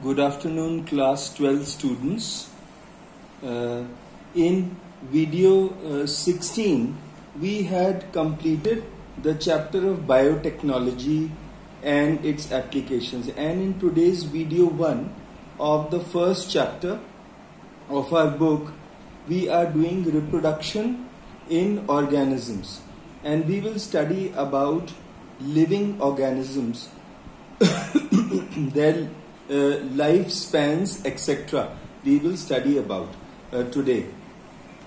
Good afternoon, class 12 students. In video 16, we had completed the chapter of biotechnology and its applications. And in today's video 1 of the first chapter of our book, we are doing reproduction in organisms. And we will study about living organisms, their lifespans, etc. We will study about today.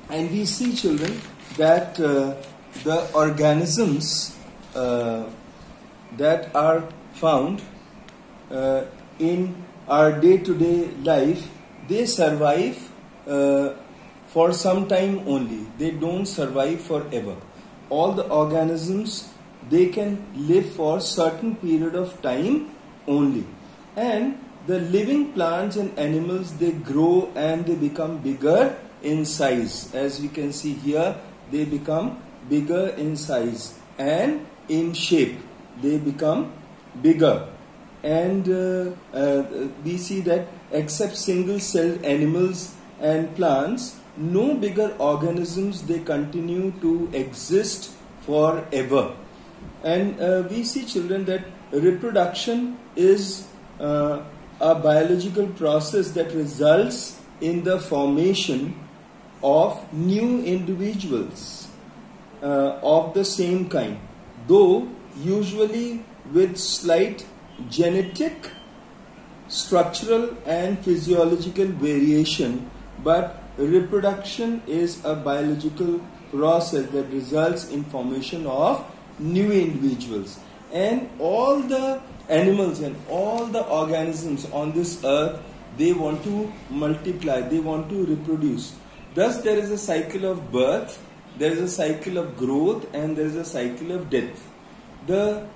And we see, children, that the organisms that are found in our day-to-day life, they survive for some time only. They don't survive forever. All the organisms, they can live for certain period of time only. And the living plants and animals, they grow and they become bigger in size. As we can see here, they become bigger in size and in shape. They become bigger. And we see that except single-celled animals and plants, no bigger organisms, they continue to exist forever. And we see, children, that reproduction is a biological process that results in the formation of new individuals of the same kind, though usually with slight genetic, structural and physiological variation. But reproduction is a biological process that results in formation of new individuals. And all the animals and all the organisms on this earth, they want to multiply, they want to reproduce. Thus there is a cycle of birth, there is a cycle of growth, and there is a cycle of death. The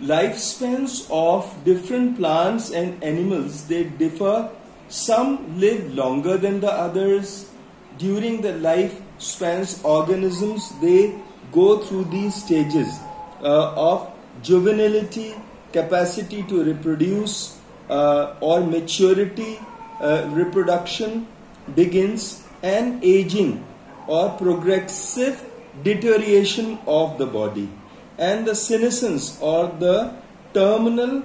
lifespans of different plants and animals, they differ. Some live longer than the others. During the lifespans, organisms, they go through these stages of juvenility, capacity to reproduce, or maturity, reproduction begins, and aging or progressive deterioration of the body, and the senescence or the terminal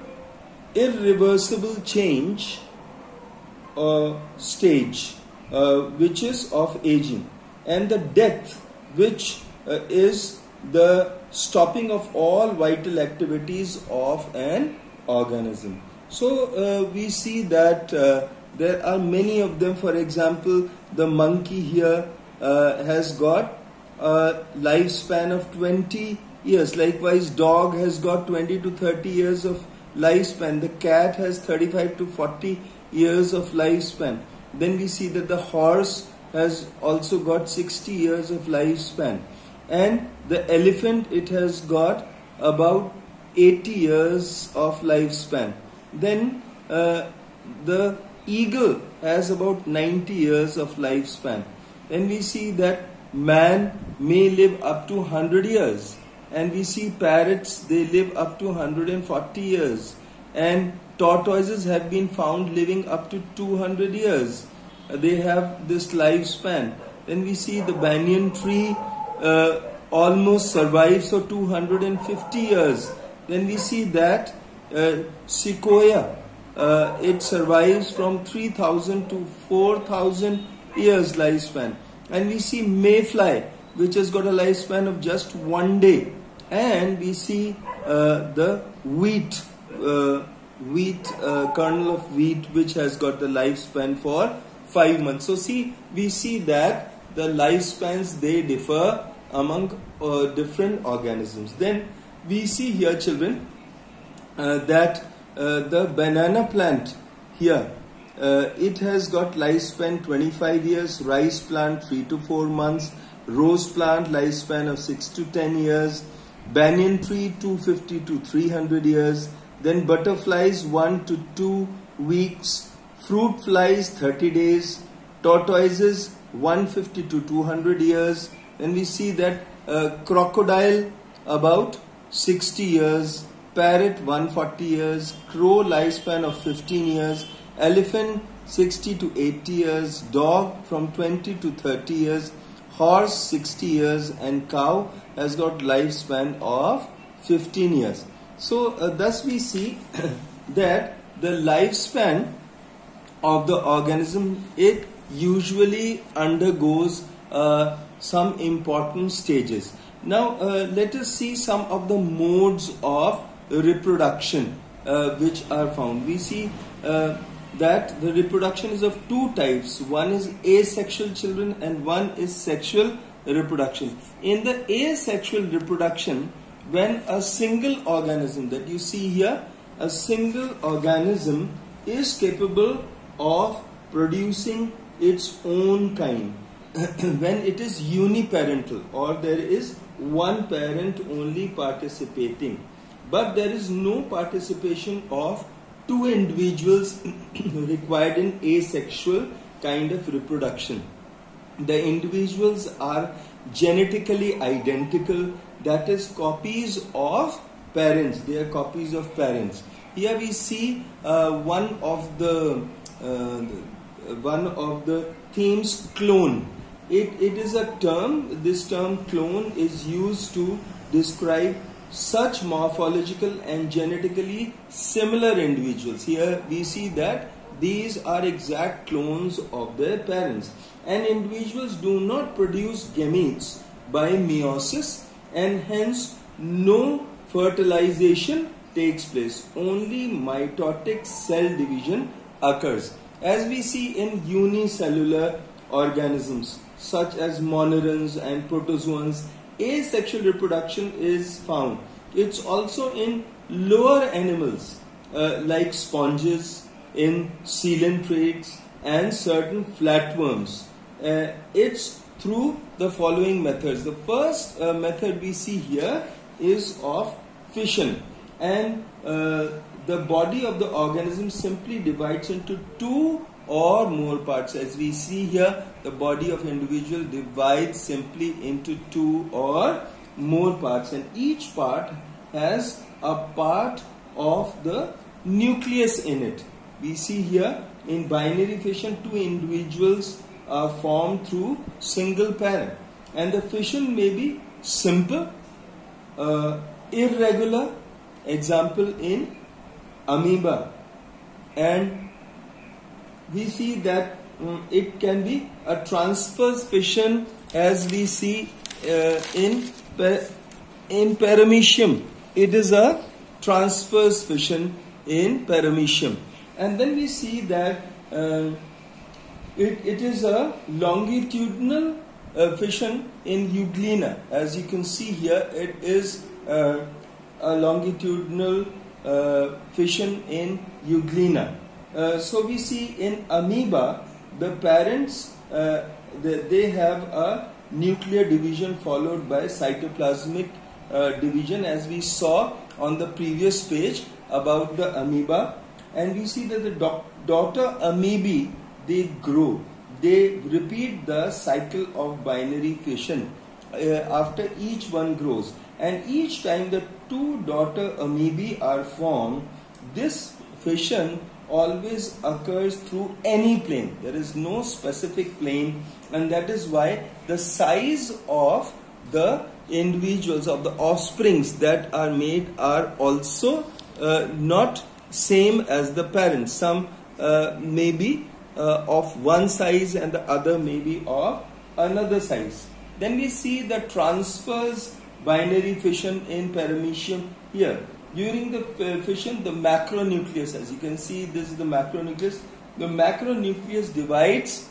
irreversible change stage, which is of aging, and the death, which is the stopping of all vital activities of an organism. So we see that there are many of them. For example, the monkey here has got a lifespan of 20 years. Likewise, dog has got 20 to 30 years of lifespan. The cat has 35 to 40 years of lifespan. Then we see that the horse has also got 60 years of lifespan. And the elephant, it has got about 80 years of lifespan. Then the eagle has about 90 years of lifespan. Then we see that man may live up to 100 years. And we see parrots, they live up to 140 years. And tortoises have been found living up to 200 years. They have this lifespan. Then we see the banyan tree almost survives for 250 years. Then we see that sequoia, it survives from 3,000 to 4,000 years lifespan. And we see mayfly, which has got a lifespan of just 1 day. And we see the wheat, kernel of wheat, which has got the lifespan for 5 months. So we see that the lifespans, they differ among different organisms. Then we see here, children, that the banana plant here, it has got lifespan 25 years, rice plant 3 to 4 months, rose plant lifespan of 6 to 10 years, banyan tree 250 to 300 years, then butterflies 1 to 2 weeks, fruit flies 30 days, tortoises 150 to 200 years. Then we see that crocodile about 60 years, parrot 140 years, crow lifespan of 15 years, elephant 60 to 80 years, dog from 20 to 30 years, horse 60 years, and cow has got lifespan of 15 years. So thus we see that the lifespan of the organism, it usually undergoes some important stages. Now let us see some of the modes of reproduction which are found. We see that the reproduction is of two types. One is asexual children and one is sexual reproduction. In the asexual reproduction, when a single organism that you see here, a single organism is capable of producing its own kind, when it is uniparental or there is one parent only participating, but there is no participation of two individuals required in asexual kind of reproduction. The individuals are genetically identical, that is copies of parents. They are copies of parents. Here we see one of the themes, clone. It is a term. This term clone is used to describe such morphological and genetically similar individuals. Here we see that these are exact clones of their parents, and individuals do not produce gametes by meiosis, and hence no fertilization takes place. Only mitotic cell division occurs, as we see in unicellular organisms such as monerans and protozoans. Asexual reproduction is found. It's also in lower animals like sponges, in coelentrates and certain flatworms. It's through the following methods. The first method we see here is of fission, and the body of the organism simply divides into two or more parts. As we see here, the body of individual divides simply into two or more parts, and each part has a part of the nucleus in it. We see here in binary fission, two individuals are formed through single parent, and the fission may be simple, irregular, example in amoeba, and we see that it can be a transverse fission, as we see in paramecium. It is a transverse fission in paramecium, and then we see that it is a longitudinal fission in euglena. As you can see here, it is a longitudinal fission in euglena. So we see in amoeba, the parents, they have a nuclear division followed by cytoplasmic division, as we saw on the previous page about the amoeba. And we see that the daughter amoebae, they grow. They repeat the cycle of binary fission after each one grows. And each time the two daughter amoebae are formed, this fission always occurs through any plane. There is no specific plane, and that is why the size of the individuals, of the offsprings that are made, are also not same as the parents. Some may be of one size and the other may be of another size. Then we see the transverse binary fission in paramecium here. During the fission, the macronucleus, as you can see, this is the macronucleus. The macronucleus divides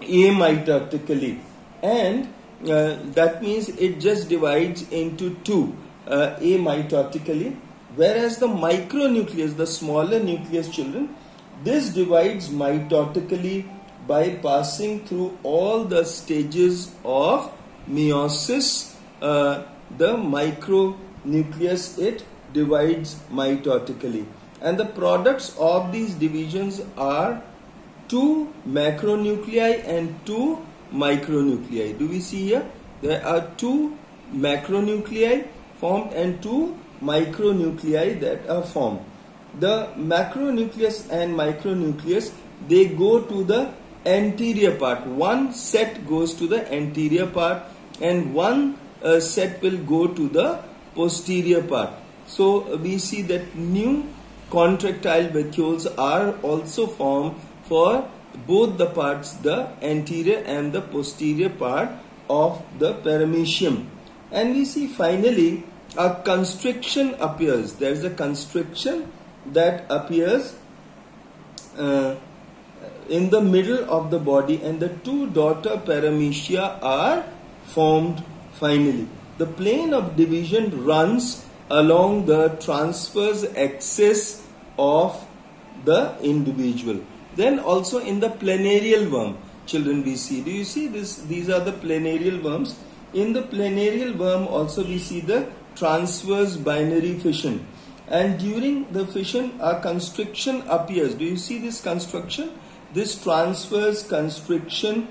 amitotically, and that means it just divides into two amitotically. Whereas the micronucleus, the smaller nucleus children, this divides mitotically by passing through all the stages of meiosis. The micronucleus, it divides mitotically, and the products of these divisions are two macronuclei and two micronuclei. Do we see here? There are two macronuclei formed and two micronuclei that are formed. the macronucleus and micronucleus, they go to the anterior part. One set goes to the anterior part and one set will go to the posterior part. So we see that new contractile vacuoles are also formed for both the parts, the anterior and the posterior part of the paramecium. And we see finally a constriction appears. There is a constriction that appears in the middle of the body, and the two daughter paramecia are formed finally. The plane of division runs along the transverse axis of the individual. Then also in the planarial worm, children, we see, do you see this? These are the planarial worms. In the planarial worm also we see the transverse binary fission, and during the fission a constriction appears. Do you see this constriction? This transverse constriction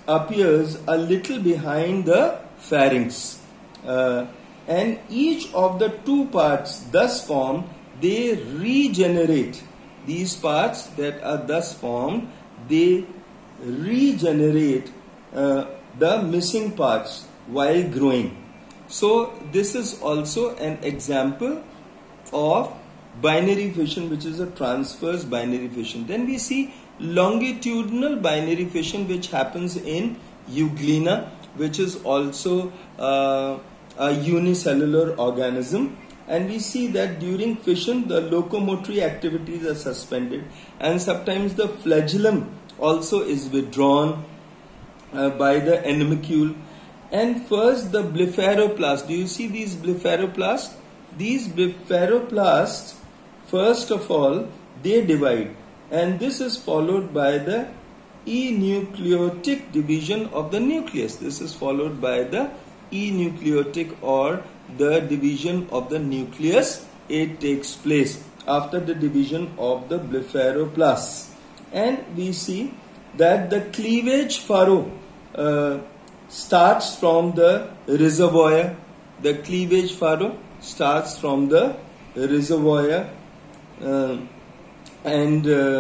appears a little behind the pharynx, and each of the two parts thus formed, they regenerate. These parts that are thus formed, they regenerate the missing parts while growing. So this is also an example of binary fission, which is a transverse binary fission. Then we see longitudinal binary fission, which happens in Euglena, which is also a unicellular organism. And we see that during fission the locomotory activities are suspended, and sometimes the flagellum also is withdrawn by the animalcule. And first the blepharoplast. Do you see these blepharoplasts? These blepharoplasts, first of all, they divide, and this is followed by the enucleotic division of the nucleus. This is followed by the enucleotic, or the division of the nucleus. It takes place after the division of the blepharoplasts. And we see that the cleavage furrow starts from the reservoir. The cleavage furrow starts from the reservoir, and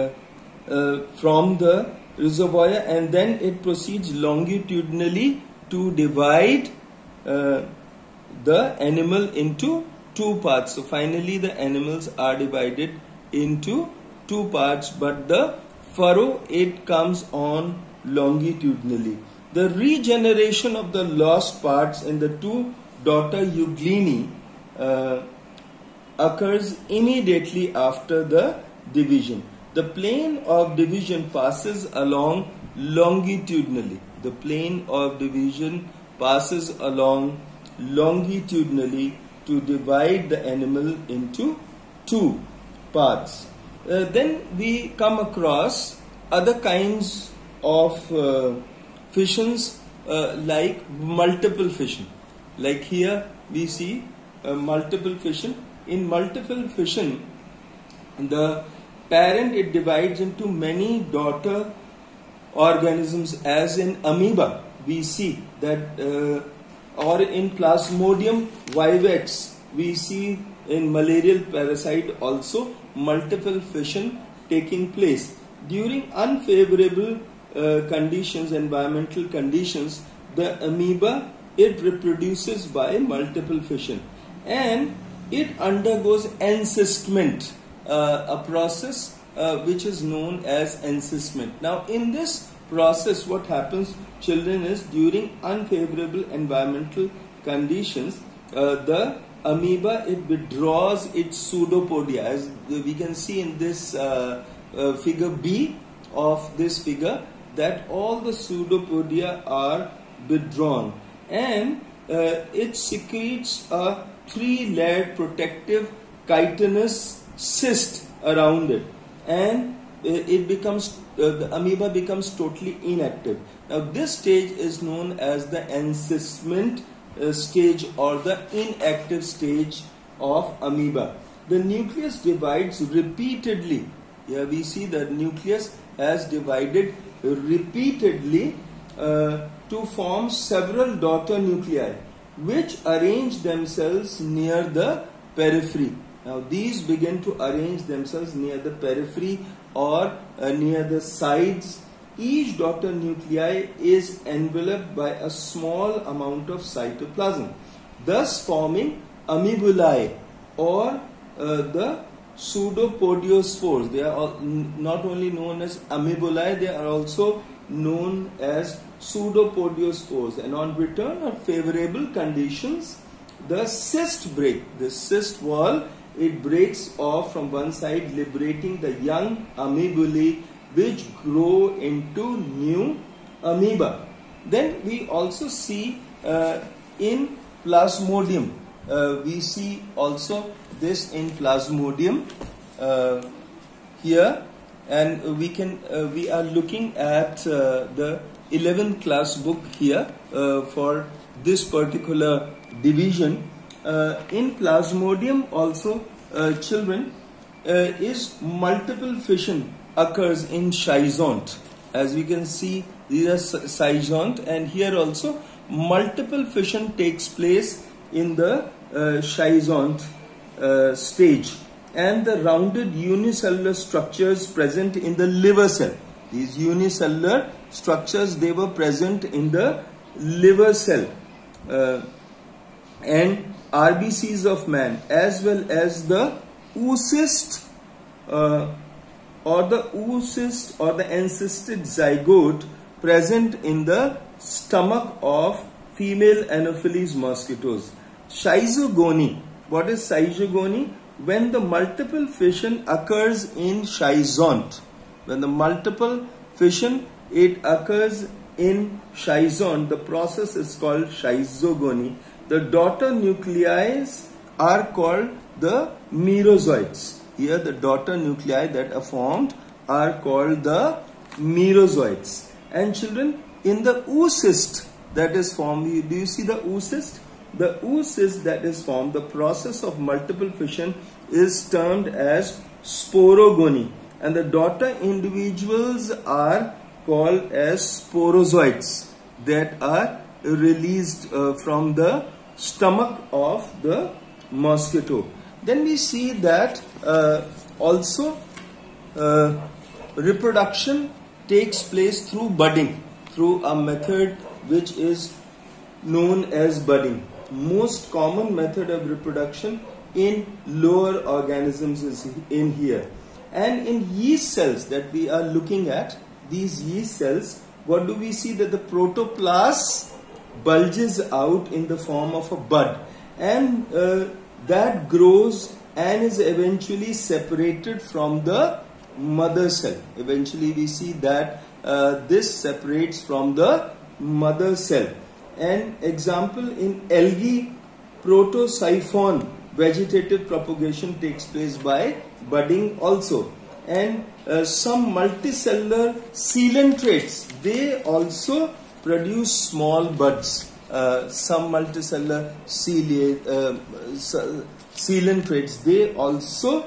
from the reservoir, and then it proceeds longitudinally to divide the animal into two parts. So finally the animals are divided into two parts, but the furrow, it comes on longitudinally. The regeneration of the lost parts in the two daughter eugleni occurs immediately after the division. The plane of division passes along longitudinally. The plane of division passes along longitudinally to divide the animal into two parts. Then we come across other kinds of fissions like multiple fission. Like here we see multiple fission. In multiple fission, the parent, it divides into many daughter organisms, as in amoeba we see that, or in Plasmodium vivax we see in malarial parasite also multiple fission taking place. During unfavorable conditions, environmental conditions, the amoeba, it reproduces by multiple fission, and it undergoes encystment, a process which is known as encystment. Now in this process, what happens, children, is during unfavorable environmental conditions, the amoeba, it withdraws its pseudopodia, as we can see in this figure B of this figure, that all the pseudopodia are withdrawn, and it secretes a three-layered protective chitinous cyst around it, and it becomes the amoeba becomes totally inactive. Now this stage is known as the encystment stage, or the inactive stage of amoeba. The nucleus divides repeatedly. Here we see the nucleus has divided repeatedly to form several daughter nuclei, which arrange themselves near the periphery. Now these begin to arrange themselves near the periphery or near the sides. Each daughter nuclei is enveloped by a small amount of cytoplasm, thus forming amoebulae or the pseudopodiospores. They are not only known as amoebulae, they are also known as pseudopodiospores. And on return of favorable conditions, the cyst break. The cyst wall, it breaks off from one side, liberating the young amoebulae, which grow into new amoeba. Then we also see in Plasmodium, we see also this in Plasmodium here, and we are looking at the 11th class book here for this particular division. In Plasmodium also, children, is multiple fission occurs in schizont. As we can see, these are schizont, and here also multiple fission takes place in the schizont stage, and the rounded unicellular structures present in the liver cell. These unicellular structures, they were present in the liver cell, and RBCs of man, as well as the oocyst or the encysted zygote present in the stomach of female Anopheles mosquitoes. Schizogony. What is schizogony? When the multiple fission occurs in schizont. When the multiple fission, it occurs in schizont, the process is called schizogony. The daughter nuclei are called the merozoites. Here the daughter nuclei that are formed are called the merozoites. And children, in the oocyst that is formed, do you see the oocyst? The oocyst that is formed, the process of multiple fission is termed as sporogony, and the daughter individuals are called as sporozoites that are released from the stomach of the mosquito. Then we see that also reproduction takes place through budding, through a method which is known as budding. Most common method of reproduction in lower organisms is in here. And in yeast cells that we are looking at, these yeast cells, what do we see? That the protoplasm bulges out in the form of a bud, and that grows and is eventually separated from the mother cell. Eventually we see that this separates from the mother cell. An example, in algae, protosiphon vegetative propagation takes place by budding also. And some multicellular coelentrates, they also produce small buds. Some multicellular coelentrates, they also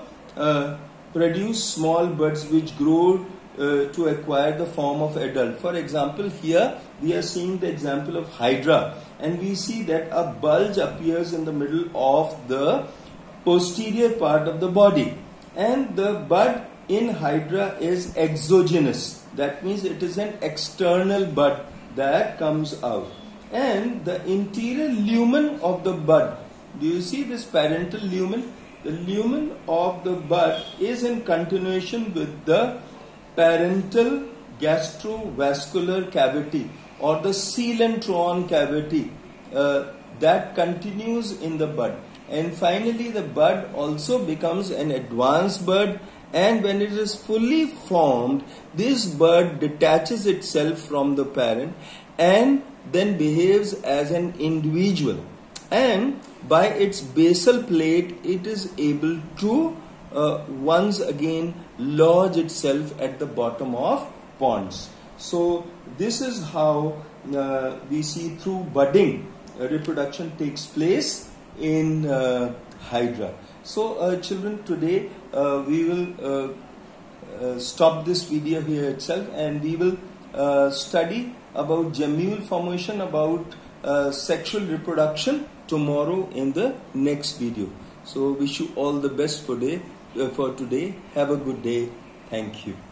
produce small buds which grow to acquire the form of adult. For example, here we are seeing the example of Hydra, and we see that a bulge appears in the middle of the posterior part of the body, and the bud in Hydra is exogenous. That means it is an external bud that comes out. And the interior lumen of the bud, do you see this parental lumen? The lumen of the bud is in continuation with the parental gastrovascular cavity or the coelentron cavity that continues in the bud. And finally the bud also becomes an advanced bud, and when it is fully formed, this bud detaches itself from the parent and then behaves as an individual, and by its basal plate it is able to once again lodge itself at the bottom of ponds. So this is how we see through budding reproduction takes place in Hydra. So children, today we will stop this video here itself, and we will study about gemule formation, about sexual reproduction tomorrow in the next video. So wish you all the best for today. Have a good day. Thank you.